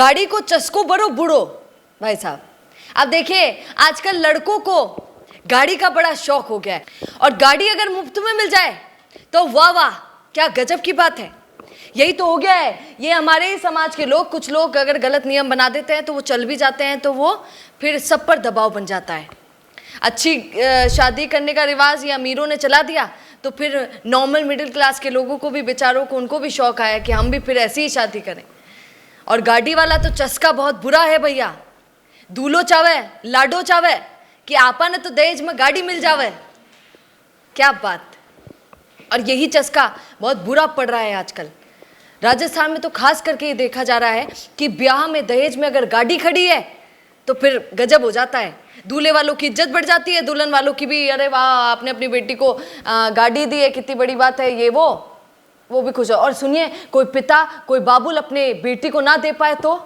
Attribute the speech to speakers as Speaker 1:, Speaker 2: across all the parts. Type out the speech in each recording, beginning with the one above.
Speaker 1: गाड़ी को चस्को बड़ो बुढ़ो। भाई साहब अब देखिए आजकल लड़कों को गाड़ी का बड़ा शौक हो गया है, और गाड़ी अगर मुफ्त में मिल जाए तो वाह वाह क्या गजब की बात है। यही तो हो गया है। ये हमारे ही समाज के लोग, कुछ लोग अगर गलत नियम बना देते हैं तो वो चल भी जाते हैं, तो वो फिर सब पर दबाव बन जाता है। अच्छी शादी करने का रिवाज ये अमीरों ने चला दिया, तो फिर नॉर्मल मिडिल क्लास के लोगों को भी, बेचारों को, उनको भी शौक आया कि हम भी फिर ऐसी ही शादी करें। और गाड़ी वाला तो चस्का बहुत बुरा है भैया। दूल्हो चावे लाडो चावे कि आपा ने तो दहेज में गाड़ी मिल जावे, क्या बात। और यही चस्का बहुत बुरा पड़ रहा है आजकल। राजस्थान में तो खास करके ये देखा जा रहा है कि ब्याह में दहेज में अगर गाड़ी खड़ी है तो फिर गजब हो जाता है। दूल्हे वालों की इज्जत बढ़ जाती है, दुल्हन वालों की भी, अरे वाह आपने अपनी बेटी को गाड़ी दी है, कितनी बड़ी बात है, ये वो भी खुश हो। और सुनिए, कोई पिता, कोई बाबुल अपने बेटी को ना दे पाए तो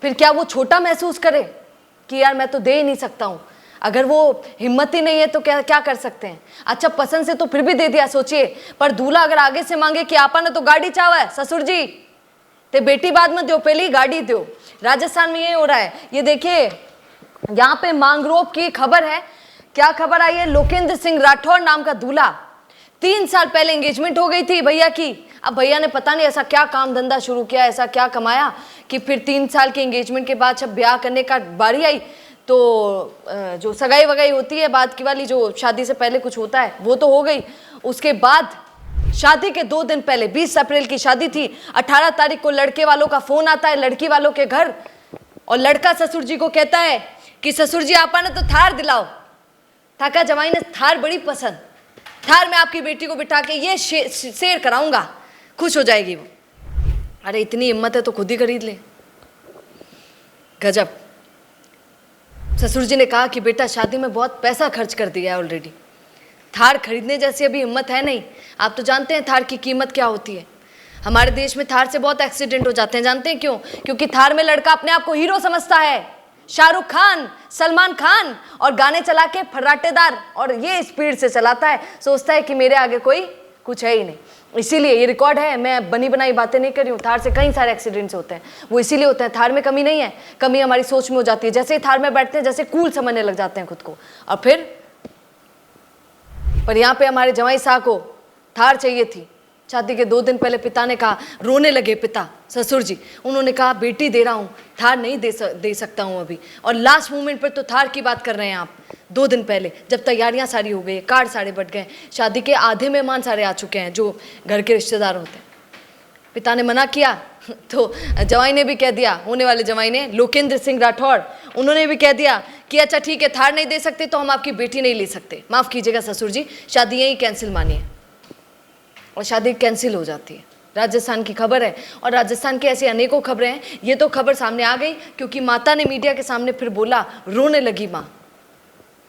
Speaker 1: फिर क्या वो छोटा महसूस करे कि यार मैं तो दे ही नहीं सकता हूँ। अगर वो हिम्मत ही नहीं है तो क्या कर सकते हैं। अच्छा पसंद से तो फिर भी दे दिया, सोचिए, पर दूल्हा अगर आगे से मांगे कि आपा ने तो गाड़ी चावा है ससुर जी, ते बेटी बाद में दो, पहले ही गाड़ी दो। राजस्थान में ये हो रहा है। ये देखिए यहाँ पे मांगरोप की खबर है। क्या खबर आई है? लोकेंद्र सिंह राठौर नाम का दूल्हा, 3 साल पहले एंगेजमेंट हो गई थी भैया की। अब भैया ने पता नहीं ऐसा क्या काम धंधा शुरू किया, ऐसा क्या कमाया कि फिर 3 साल के एंगेजमेंट के बाद जब ब्याह करने का बारी आई तो जो सगाई वगाई होती है बाद की वाली, जो शादी से पहले कुछ होता है, वो तो हो गई। उसके बाद शादी के 2 दिन पहले 20 अप्रैल की शादी थी, 18 तारीख को लड़के वालों का फोन आता है लड़की वालों के घर, और लड़का ससुर जी को कहता है कि ससुर जी आपा ने तो थार दिलाओ। थाका जवाई ने थार बड़ी पसंद, थार में आपकी बेटी को बिठा के ये शेर कराऊंगा, खुश हो जाएगी वो। अरे इतनी हिम्मत है तो खुद ही खरीद ले। गजब। ससुर जी ने कहा कि बेटा शादी में बहुत पैसा खर्च कर दिया है ऑलरेडी, थार खरीदने जैसी अभी हिम्मत है नहीं। आप तो जानते हैं थार की कीमत क्या होती है। हमारे देश में थार से बहुत एक्सीडेंट हो जाते हैं, जानते हैं क्यों? क्योंकि थार में लड़का अपने आप को हीरो समझता है, शाहरुख खान, सलमान खान, और गाने चला के फर्राटेदार, और ये स्पीड से चलाता है, सोचता है कि मेरे आगे कोई कुछ है ही नहीं। इसीलिए ये रिकॉर्ड है, मैं बनी बनाई बातें नहीं कर रही हूँ। थार से कई सारे एक्सीडेंट्स होते हैं, वो इसीलिए होते हैं। थार में कमी नहीं है, कमी हमारी सोच में हो जाती है। जैसे ही थार में बैठते हैं जैसे कूल समझने लग जाते हैं खुद को, और फिर पर यहाँ पे हमारे जवाई साहब को थार चाहिए थी। शादी के 2 दिन पहले पिता ने कहा, रोने लगे पिता ससुर जी, उन्होंने कहा बेटी दे रहा हूँ, थार नहीं दे सकता हूँ अभी। और लास्ट मोमेंट पर तो थार की बात कर रहे हैं आप। 2 दिन पहले जब तैयारियां सारी हो गई, कार्ड सारे बट गए, शादी के आधे मेहमान सारे आ चुके हैं जो घर के रिश्तेदार होते हैं, पिता ने मना किया तो जवाई ने भी कह दिया, होने वाले जवाई ने, लोकेंद्र सिंह राठौर, उन्होंने भी कह दिया कि अच्छा ठीक है, थार नहीं दे सकते तो हम आपकी बेटी नहीं ले सकते, माफ़ कीजिएगा ससुर जी, शादी यहीं कैंसिल मानिए। और शादी कैंसिल हो जाती है। राजस्थान की खबर है, और राजस्थान की ऐसी अनेकों खबरें हैं। ये तो खबर सामने आ गई क्योंकि माता ने मीडिया के सामने फिर बोला, रोने लगी माँ,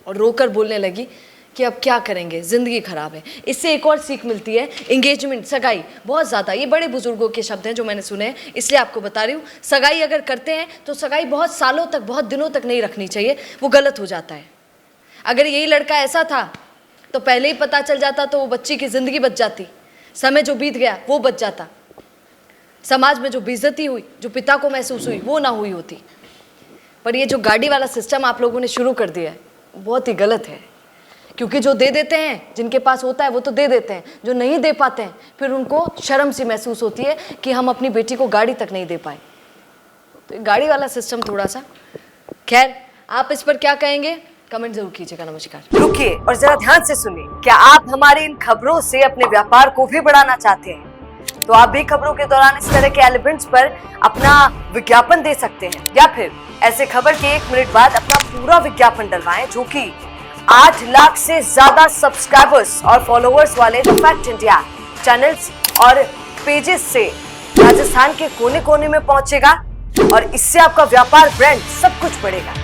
Speaker 1: और रोकर बोलने लगी कि अब क्या करेंगे, ज़िंदगी ख़राब है। इससे एक और सीख मिलती है, एंगेजमेंट, सगाई बहुत ज़्यादा, ये बड़े बुजुर्गों के शब्द हैं जो मैंने सुने हैं, इसलिए आपको बता रही हूँ। सगाई अगर करते हैं तो सगाई बहुत सालों तक, बहुत दिनों तक नहीं रखनी चाहिए, वो गलत हो जाता है। अगर यही लड़का ऐसा था तो पहले ही पता चल जाता तो वो बच्ची की ज़िंदगी बच जाती, समय जो बीत गया वो बच जाता, समाज में जो बेइज्जती हुई, जो पिता को महसूस हुई, वो ना हुई होती। पर ये जो गाड़ी वाला सिस्टम आप लोगों ने शुरू कर दिया है, बहुत ही गलत है। क्योंकि जो दे देते हैं, जिनके पास होता है वो तो दे देते हैं, जो नहीं दे पाते हैं फिर उनको शर्म सी महसूस होती है कि हम अपनी बेटी को गाड़ी तक नहीं दे पाए। तो गाड़ी वाला सिस्टम थोड़ा सा, खैर आप इस पर क्या कहेंगे कमेंट जरूर कीजिएगा। नमस्कार। रुकिए और जरा ध्यान से सुनिए, क्या आप हमारी इन खबरों से अपने व्यापार को भी बढ़ाना चाहते हैं? तो आप भी खबरों के दौरान इस तरह के एलिमेंट्स पर अपना विज्ञापन दे सकते हैं, या फिर ऐसे खबर के 1 मिनट बाद अपना पूरा विज्ञापन डलवाएं, जो कि 8 लाख से ज्यादा सब्सक्राइबर्स और फॉलोअर्स वाले द फैक्ट इंडिया चैनल्स और पेजेस से राजस्थान के कोने कोने में पहुंचेगा, और इससे आपका व्यापार, ब्रांड सब कुछ बढ़ेगा।